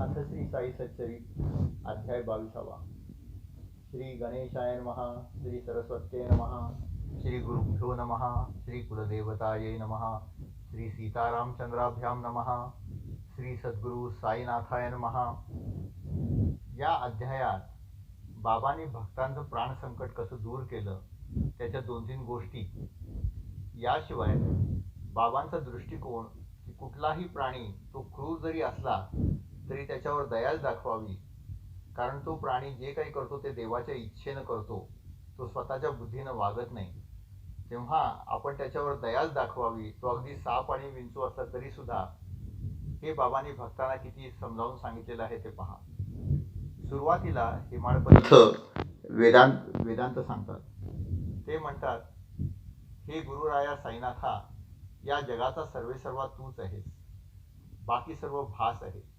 अथ श्री साई सच्चरित अध्याय 22. श्री गणेशाय नमः. श्री सरस्वत्यै नमः. श्री गुरुभ्यो नमः. श्री कुलदेवतायै नमः. श्री सीतारामचंद्राभ्यां नमः. श्री सद्गुरु साईनाथाय नमः. या अध्यायात बाबांनी भक्तांचं प्राण संकट कसं दूर केलं त्याच्या 2-3 गोष्टी, याशिवाय बाबांचा दृष्टिकोन की कुठलाही प्राणी तो क्रूर जरी असला तरी त्याच्यावर दयाच दाखवावी, कारण तो प्राणी जे काही करतो ते देवाच्या इच्छेनं करतो, तो स्वतःच्या बुद्धीनं वागत नाही. तेव्हा आपण त्याच्यावर दयाच दाखवावी. तो अगदी साप आणि विंचू असला तरी सुद्धा. हे बाबांनी भक्तांना किती समजावून सांगितलेलं आहे ते पहा. सुरुवातीला हेमाडपंथ वेदांत सांगतात. ते म्हणतात, हे गुरुराया साईनाथा, या जगाचा सर्वेसर्वा तूच आहेस. बाकी सर्व भास आहे.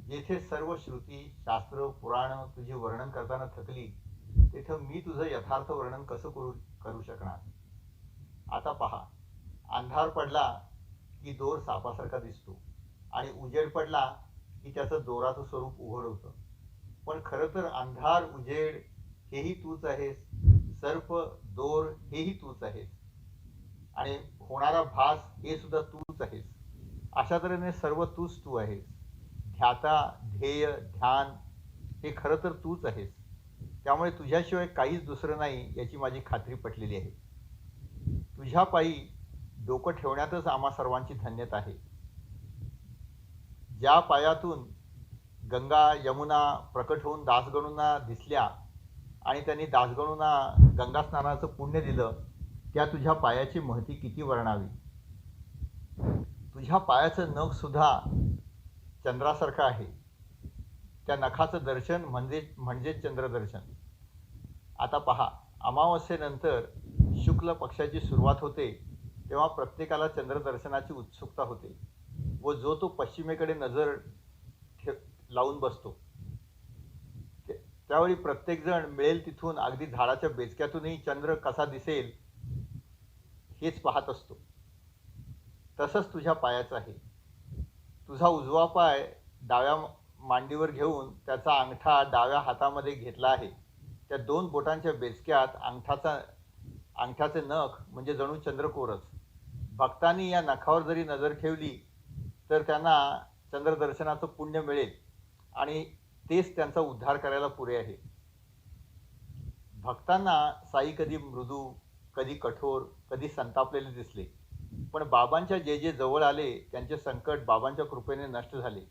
जेथे सर्व श्रुती शास्त्र पुराण तुझे वर्णन करताना थकली, तेथं मी तुझं यथार्थ वर्णन कसं करू शकणार. आता पहा, अंधार पडला की दोर सापासारखा दिसतो आणि उजेड पडला की त्याचं दोराचं स्वरूप उघड होतं. पण खरं तर अंधार उजेड हेही तूच आहेस, सर्प दोर हेही तूच आहेस, आणि होणारा भास हे सुद्धा तूच आहेस. अशा तऱ्हेने सर्व तू आहेस. ध्याता ध्येय ध्यान हे खरं तर तूच आहेस. त्यामुळे तुझ्याशिवाय काहीच दुसरं नाही याची माझी खात्री पटलेली आहे. तुझ्या पायी डोकं ठेवण्यातच आम्हा सर्वांची धन्यता आहे. ज्या पायातून गंगा यमुना प्रकट होऊन दासगणूंना दिसल्या आणि त्यांनी दासगणूंना गंगा स्नानाचं पुण्य दिलं, त्या तुझ्या पायाची महती किती वर्णावी. तुझ्या पायाचं नख सुद्धा चंद्रासारखं आहे. त्या नखाचं दर्शन म्हणजेच चंद्रदर्शन. आता पहा, अमावस्येनंतर शुक्ल पक्षाची सुरुवात होते तेव्हा प्रत्येकाला चंद्रदर्शनाची उत्सुकता होते व जो तो पश्चिमेकडे नजर लावून बसतो. त्यावेळी प्रत्येकजण मिळेल तिथून अगदी झाडाच्या बेचक्यातूनही चंद्र कसा दिसेल हेच पाहत असतो. तसंच तुझ्या पायाचं आहे. तुझा उजवा पाय डाव्या मांडीवर घेऊन त्याचा अंगठा डाव्या हातामध्ये घेतला आहे. त्या 2 बोटांच्या बेचक्यात अंगठ्याचे नख म्हणजे जणू चंद्रकोरच. भक्तांनी या नखावर जरी नजर ठेवली तर त्यांना चंद्रदर्शनाचं पुण्य मिळेल आणि तेच त्यांचा उद्धार करायला पुरे आहे. भक्तांना साई कधी मृदू, कधी कठोर, कधी संतापलेले दिसले, पण बाबांच्या जे जवळ आले त्यांचे संकट बाबांच्या कृपेने नष्ट झाले.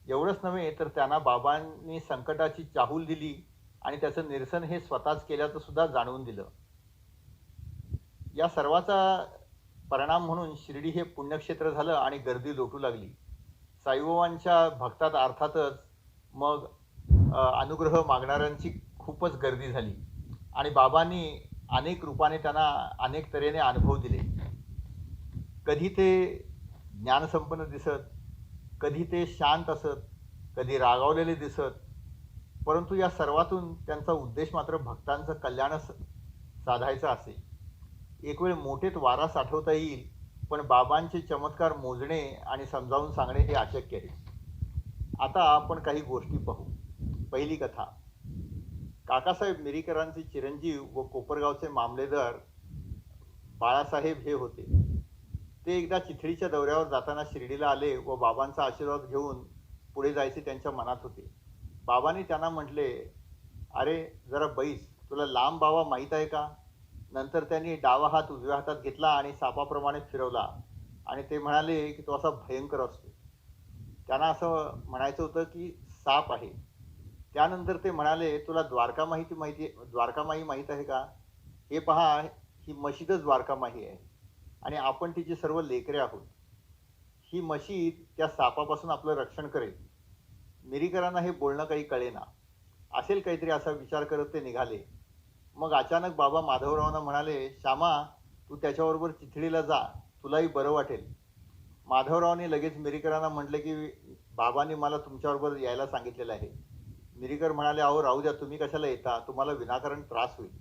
एवढंच नव्हे तर त्यांना बाबांनी संकटाची चाहूल दिली आणि त्याचं निरसन हे स्वतःच केल्याचं सुद्धा जाणवून दिलं. या सर्वाचा परिणाम म्हणून शिर्डी हे पुण्यक्षेत्र झालं आणि गर्दी लोटू लागली. साईबाबांच्या भक्तात अर्थातच मग अनुग्रह मागणाऱ्यांची खूपच गर्दी झाली आणि बाबांनी अनेक रूपाने त्यांना अनेक तऱ्हेने अनुभव दिले. कधी ते ज्ञानसंपन्न दिसत, कधी ते शांत असत, कधी रागावलेले दिसत, परंतु या सर्वातून त्यांचा उद्देश मात्र भक्तांचं कल्याण साधायचा असे. एक वेळ मोठेत वारा साठवता येईल, पण बाबांचे चमत्कार मोजणे आणि समजावून सांगणे हे अशक्य आहे. आता आपण काही गोष्टी पाहू. पहिली कथा. काकासाहेब मिरीकरांचे चिरंजीव व कोपरगावचे मामलेदार बाळासाहेब हे होते. ते एकदा चिखलीच्या दौऱ्यावर जाताना शिर्डीला आले व बाबांचा आशीर्वाद घेऊन पुढे जायचे त्यांच्या मनात होते. बाबांनी त्यांना म्हटले, अरे जरा बैस, तुला लांब बाबा माहीत आहे का. नंतर त्यांनी डावा हात उजव्या हातात घेतला आणि सापाप्रमाणे फिरवला आणि ते म्हणाले की तो असा भयंकर असतो. त्यांना असं म्हणायचं होतं की साप आहे. त्यानंतर ते म्हणाले, तुला द्वारकामाई माहीत आहे का. हे पहा, ही मशीदच द्वारकामाई आहे आणि आपण तिची सर्व लेकरे आहोत. ही मशीद त्या सापापासून आपलं रक्षण करेल. मिरीकरांना हे बोलणं काही कळेना. असेल काहीतरी असा विचार करत ते निघाले. मग अचानक बाबा माधवरावांना म्हणाले, श्यामा, तू त्याच्याबरोबर चिखलीला जा, तुलाही बरं वाटेल. माधवरावांनी लगेच मिरीकरांना म्हटले की बाबांनी मला तुमच्याबरोबर यायला सांगितलेलं आहे. मिरीकर म्हणाले, अहो राहू द्या, तुम्ही कशाला येता, तुम्हाला विनाकारण त्रास होईल.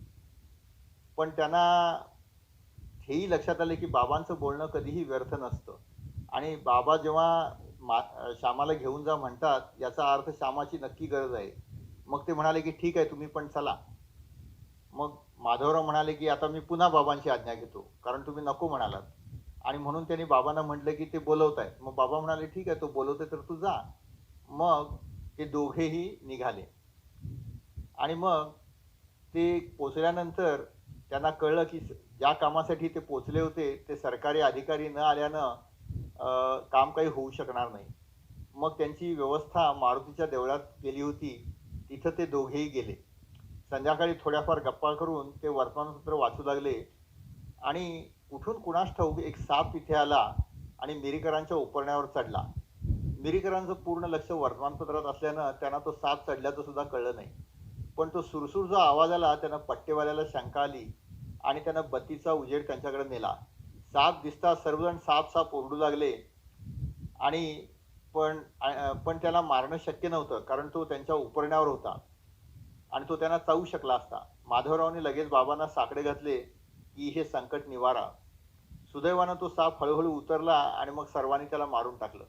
पण त्यांना हेही लक्षात आले की बाबांचं बोलणं कधीही व्यर्थ नसतं आणि बाबा जेव्हा श्यामाला घेऊन जा म्हणतात याचा अर्थ श्यामाची नक्की गरज आहे. मग ते म्हणाले की ठीक आहे तुम्ही पण चला. मग माधवराव म्हणाले की आता मी पुन्हा बाबांची आज्ञा घेतो कारण तुम्ही नको म्हणालात. आणि म्हणून त्यांनी बाबांना म्हटलं की ते बोलवतायत. मग बाबा म्हणाले ठीक आहे तो बोलवतोय तर तू जा. मग ते दोघेही निघाले. आणि मग ते पोचल्यानंतर त्यांना कळलं की ज्या कामासाठी ते पोचले होते ते सरकारी अधिकारी न आल्यानं काम काही होऊ शकणार नाही. मग त्यांची व्यवस्था मारुतीच्या देवळात केली होती, तिथं ते दोघेही गेले. संध्याकाळी थोड्याफार गप्पा करून ते वर्तमानपत्र वाचू लागले आणि कुठून कुणास ठाऊक एक साप तिथे आला आणि मिरीकरांच्या उपरण्यावर चढला. मिरीकरांचं पूर्ण लक्ष वर्तमानपत्रात असल्यानं त्यांना तो साप चढल्याचं सुद्धा कळलं नाही. पण तो सुरसूर जो आवाज आला त्यांना पट्टेवाल्याला शंका आली आणि त्यानं बत्तीचा उजेड त्यांच्याकडे नेला. साप दिसता सर्वजण साप साप ओरडू लागले आणि पण त्याला मारणं शक्य नव्हतं कारण तो त्यांच्या उपरण्यावर होता आणि तो त्यांना चावू शकला असता. माधवरावने लगेच बाबांना साकडे घातले की हे संकट निवारा. सुदैवानं तो साप हळूहळू उतरला आणि मग सर्वांनी त्याला मारून टाकलं.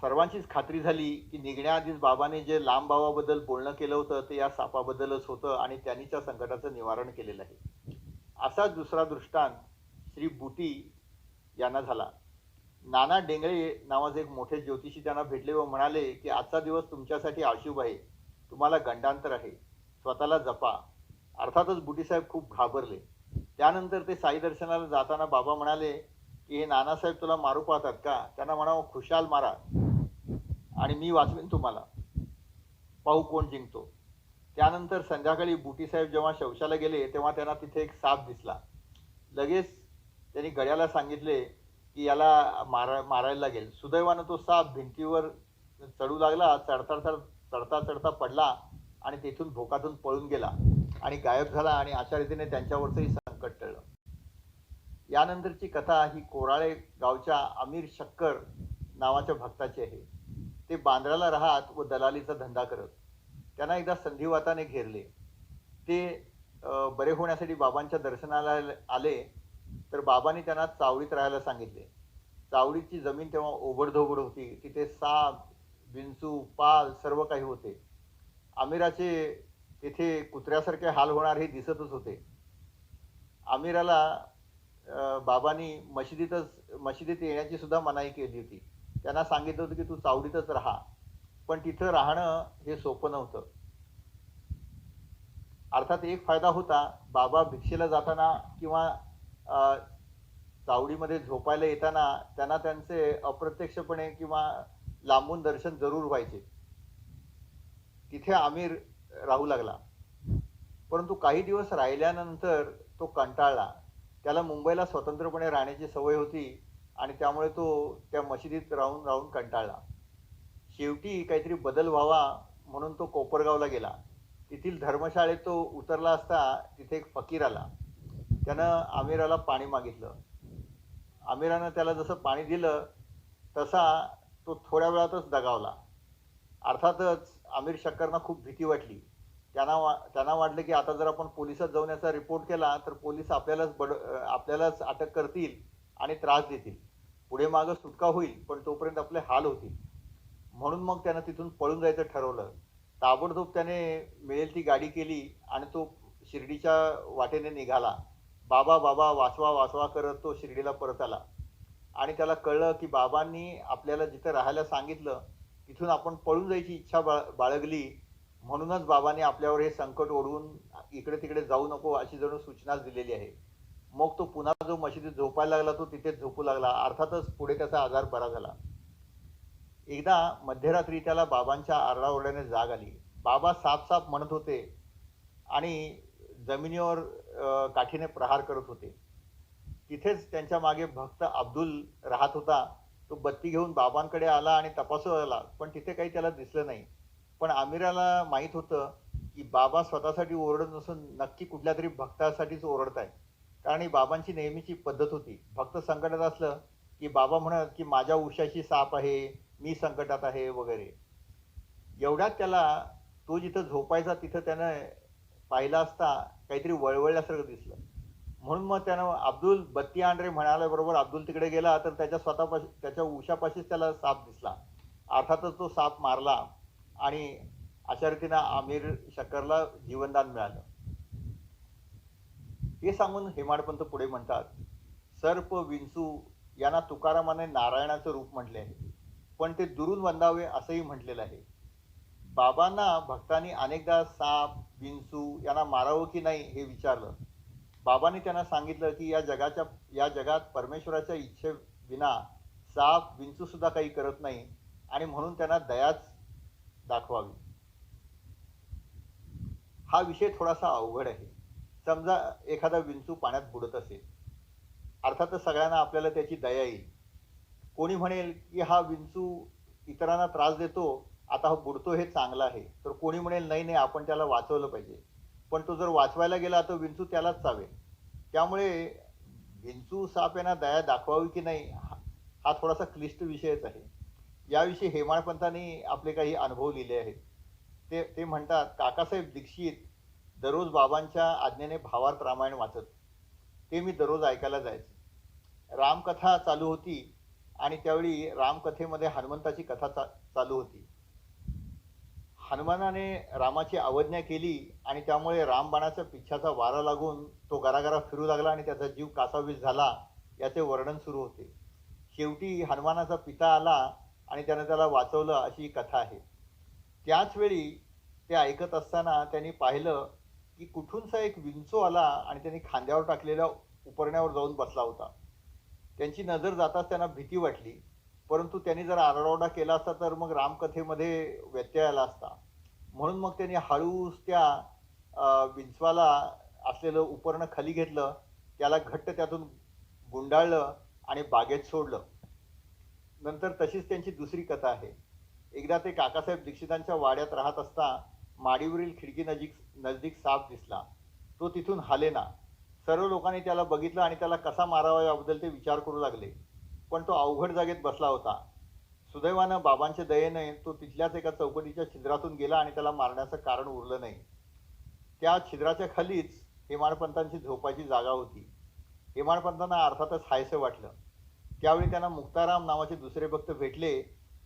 सर्वांचीच खात्री झाली की निघण्याआधीच बाबाने जे लांब भावाबद्दल बोलणं केलं होतं ते या सापाबद्दलच होतं आणि त्यांनी त्या संकटाचं निवारण केलेलं आहे. असाच दुसरा दृष्टांत श्री बुटी यांना झाला. नाना डेंगळे नावाचे एक मोठे ज्योतिषी त्यांना भेटले व म्हणाले की आजचा दिवस तुमच्यासाठी अशुभ आहे, तुम्हाला गंडांतर आहे, स्वतःला जपा. अर्थातच बुटीसाहेब खूप घाबरले. त्यानंतर ते साई दर्शनाला जाताना बाबा म्हणाले की हे नानासाहेब तुला मारू पाहतात का? त्यांना म्हणावं खुशाल मारा आणि मी वाचवीन तुम्हाला, पाहू कोण जिंकतो. त्यानंतर संध्याकाळी बुटीसाहेब जेव्हा शौचाला गेले तेव्हा त्यांना तिथे एक साप दिसला. लगेच त्यांनी गड्याला सांगितले की याला मारायला लागेल. सुदैवानं तो साप भिंतीवर चढू लागला. चढता चढता पडला आणि तेथून भोकातून पळून गेला आणि गायब झाला आणि अशा रीतीने त्यांच्यावरचंही संकट टळलं. यानंतरची कथा ही कोराळे गावच्या अमीर शक्कर नावाच्या भक्ताची आहे. ते बांद्राला राहत व दलालीचा धंदा करत. त्यांना एकदा संधिवाताने घेरले. ते बरे होण्यासाठी बाबांच्या दर्शनाला आले तर बाबांनी त्यांना चावडीत राहायला सांगितले. चावडीची जमीन तेव्हा ओबडधोबड होती. तिथे साप, विंचू, पाल सर्व काही होते. आमिराचे तिथे कुत्र्यासारखे हाल होणार हे दिसतच होते. आमिराला बाबांनी मशिदीत येण्याची सुद्धा मनाई केली होती. त्यांना सांगितलं होतं की तू चावडीतच राहा. पण तिथं राहणं हे सोपं नव्हतं. अर्थात एक फायदा होता, बाबा भिक्षेला जाताना किंवा चावडीमध्ये झोपायला येताना त्यांना त्यांचे अप्रत्यक्षपणे किंवा लांबून दर्शन जरूर व्हायचे. तिथे आमिर राहू लागला. परंतु काही दिवस राहिल्यानंतर तो कंटाळला. त्याला मुंबईला स्वतंत्रपणे राहण्याची सवय होती आणि त्यामुळे तो त्या मशिदीत राहून राहून कंटाळला. शेवटी काहीतरी बदल व्हावा म्हणून तो कोपरगावला गेला. तेथील धर्मशाळेत तो उतरला असता तिथे एक फकीर आला. त्यानं आमिराला पाणी मागितलं. आमिरानं त्याला जसं पाणी दिलं तसा तो थोड्या वेळातच दगावला. अर्थातच आमिर शक्करना खूप भीती वाटली. त्यांना वाटलं की आता जर आपण पोलिसात जाऊन याचा रिपोर्ट केला तर पोलीस आपल्यालाच अटक करतील आणि त्रास देतील. पुढे मागं सुटका होईल पण तोपर्यंत आपले हाल होतील. म्हणून मग त्यानं तिथून पळून जायचं ठरवलं. ताबडतोब त्याने मिळेल ती गाडी केली आणि तो शिर्डीच्या वाटेने निघाला. बाबा बाबा वाचवा वाचवा करत तो शिर्डीला परत आला आणि त्याला कळलं की बाबांनी आपल्याला जिथं राहायला सांगितलं तिथून आपण पळून जायची इच्छा बाळगली. म्हणूनच बाबांनी आपल्यावर हे संकट ओढवून इकडे तिकडे जाऊ नको अशी जणू सूचनाच दिलेली आहे. मग तो पुन्हा जो मशिदीत झोपायला लागला तो तिथेच झोपू लागला. अर्थातच पुढे त्याचा आजार बरा झाला. एकदा मध्यरात्री त्याला बाबांच्या आरडाओरड्याने जाग आली. बाबा साप साप म्हणत होते आणि जमिनीवर काठीने प्रहार करत होते. तिथेच त्यांच्या मागे भक्त अब्दुल राहत होता. तो बत्ती घेऊन बाबांकडे आला आणि तपासू लागला पण तिथे काही त्याला दिसलं नाही. पण आमिराला माहित होतं की बाबा स्वतःसाठी ओरडत नसून नक्की कुठल्या तरी भक्तासाठीच ओरडतायत. कारण ही बाबांची नेहमीची पद्धत होती. भक्त संकटात असलं की बाबा म्हणत की माझ्या उशाशी साप आहे, मी संकटात आहे वगैरे. एवढ्यात त्याला तो जिथं झोपायचा तिथं त्यानं पाहिला असता काहीतरी वळवळल्यासारखं दिसलं. म्हणून मग त्यानं अब्दुल बत्ती आण रे म्हणाल्याबरोबर अब्दुल तिकडे गेला, तर त्याच्या स्वतःपाशी त्याच्या उशापाशीच त्याला साप दिसला. अर्थातच तो साप मारला आणि अशा रीतीनं आमिर शक्करला जीवनदान मिळालं. हे सांगून हेमाडपंत पुढे म्हणतात, सर्प विंचू यांना तुकारामाने नारायणाचं रूप म्हटले आहे, पण ते दुरून वंदावे असंही म्हटलेलं आहे. बाबांना भक्तांनी अनेकदा साप विंचू यांना मारावं की नाही हे विचारलं. बाबांनी त्यांना सांगितलं की या जगात परमेश्वराच्या इच्छेविना साप विंचू सुद्धा काही करत नाही आणि म्हणून त्यांना दयाच दाखवावी. हा विषय थोडासा अवघड आहे. समजा एखादा विंचू पाण्यात बुडत असेल, अर्थातच सगळ्यांना आपल्याला त्याची दया येईल. कोणी म्हणेल की हा विंचू इतरांना त्रास देतो, आता हा बुडतो हे चांगलं आहे. तर कोणी म्हणेल नाही नाही, आपण त्याला वाचवलं पाहिजे. पण तो जर वाचवायला गेला तर विंचू त्यालाच चावेल. त्यामुळे विंचू साप यांना दया दाखवावी की नाही हा थोडासा क्लिष्ट विषयच आहे. याविषयी हेमाडपंतांनी आपले काही अनुभव लिहिले आहेत. ते ते म्हणतात, काकासाहेब दीक्षित दररोज बाबांच्या आज्ञेने भावार्थ रामायण वाचत. ते मी दररोज ऐकायला जायचो. रामकथा चालू होती आणि त्यावेळी रामकथेमध्ये हनुमंताची कथा चालू होती. हनुमानाने रामाची अवज्ञा केली आणि त्यामुळे रामबाणाच्या पिच्छाचा वारा लागून तो गरागरा फिरू लागला आणि त्याचा जीव कासावीस झाला, याचे वर्णन सुरू होते. शेवटी हनुमानाचा पिता आला आणि त्याने त्याला वाचवलं, अशी ही कथा आहे. त्याच वेळी ते ऐकत असताना त्यांनी पाहिलं की कुठूनसा एक विंचू आला आणि त्यांनी खांद्यावर टाकलेल्या उपरण्यावर जाऊन बसला होता. त्यांची नजर जाताच त्यांना भीती वाटली, परंतु त्यांनी जर आरडाओरडा केला असता तर मग रामकथेमध्ये व्यत्यय आला असता. म्हणून मग त्यांनी हळूच त्या विंचवाला असलेलं उपरणं खाली घेतलं, त्याला घट्ट त्यातून गुंडाळलं आणि बागेत सोडलं. नंतर तशीच त्यांची दुसरी कथा आहे. एकदा ते काकासाहेब दीक्षितांच्या वाड्यात राहत असता माडीवरील खिडकी नजदीक साप दिसला. तो तिथून हालेना. सर्व लोकांनी त्याला बघितलं आणि त्याला कसा मारावा याबद्दल ते विचार करू लागले, पण तो अवघड जागेत बसला होता. सुदैवानं बाबांच्या दयेने तो तिथल्याच एका चौकटीच्या छिद्रातून गेला आणि त्याला मारण्याचं कारण उरलं नाही. त्या छिद्राच्या खालीच हेमाडपंतांची झोपायची जागा होती. हेमाडपंतांना अर्थातच हायसं वाटलं. त्यावेळी त्यांना मुक्ताराम नावाचे दुसरे भक्त भेटले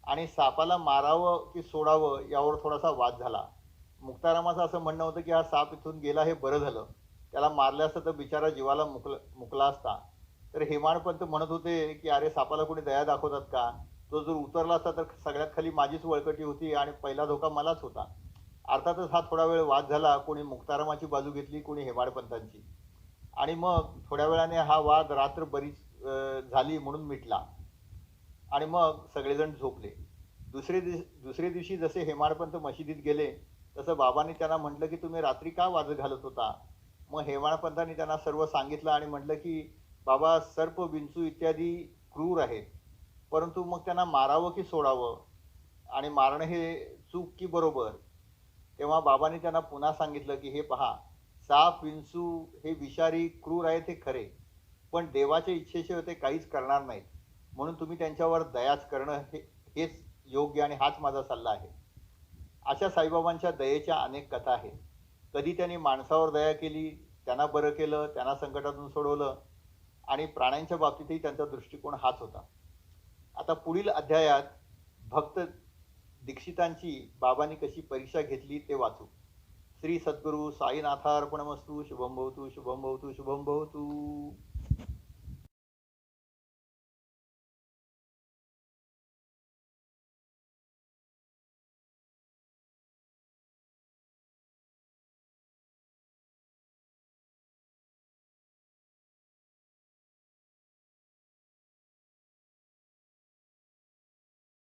आणि सापाला मारावं की सोडावं यावर थोडासा वाद झाला. मुक्तारामाचं असं म्हणणं होतं की हा साप इथून गेला हे बरं झालं, त्याला मारलं असतं तर बिचारा जीवाला मुकला असता. तर हेमाडपंत म्हणत होते की अरे, सापाला कोणी दया दाखवतात का? तो जर उतरला असता तर सगळ्यात खाली माझीच वळकटी होती आणि पहिला धोका मलाच होता. अर्थातच हा थोडा वेळ वाद झाला. कोणी मुक्तारामाची बाजू घेतली, कोणी हेमाडपंतांची. आणि मग थोड्या वेळाने हा वाद रात्र बरीच झाली म्हणून मिटला आणि मग सगळेजण झोपले. दुसरे दिवशी जसे हेमाडपंत मशिदीत गेले तसं बाबांनी त्यांना म्हटलं की तुम्ही रात्री का वाजत घालत होता? मग हेमाडपंतांनी त्यांना सर्व सांगितलं आणि म्हटलं की बाबा, सर्प विंचू इत्यादी क्रूर आहेत, परंतु मग त्यांना मारावं की सोडावं आणि मारणं हे चूक की बरोबर? तेव्हा बाबांनी त्यांना पुन्हा सांगितलं की हे पहा, साप विंचू हे विषारी क्रूर आहेत हे खरे, पण देवाच्या इच्छेशिवाय ते काहीच करणार नाहीत. म्हणून तुम्ही त्यांच्यावर दयाच करणं हेच योग्य आणि हाच माझा सल्ला आहे. अशा साईबाबांच्या दयेच्या अनेक कथा आहेत. कधी त्यांनी माणसावर दया केली, त्यांना बरं केलं, त्यांना संकटातून सोडवलं आणि प्राण्यांच्या बाबतीतही त्यांचा दृष्टिकोन हाच होता. आता पुढील अध्यायात भक्त दीक्षितांची बाबांनी कशी परीक्षा घेतली ते वाचू. श्री सद्गुरू साईनाथार्पणमस्तु. शुभम भवतु, शुभम भवतु, शुभम भवतु.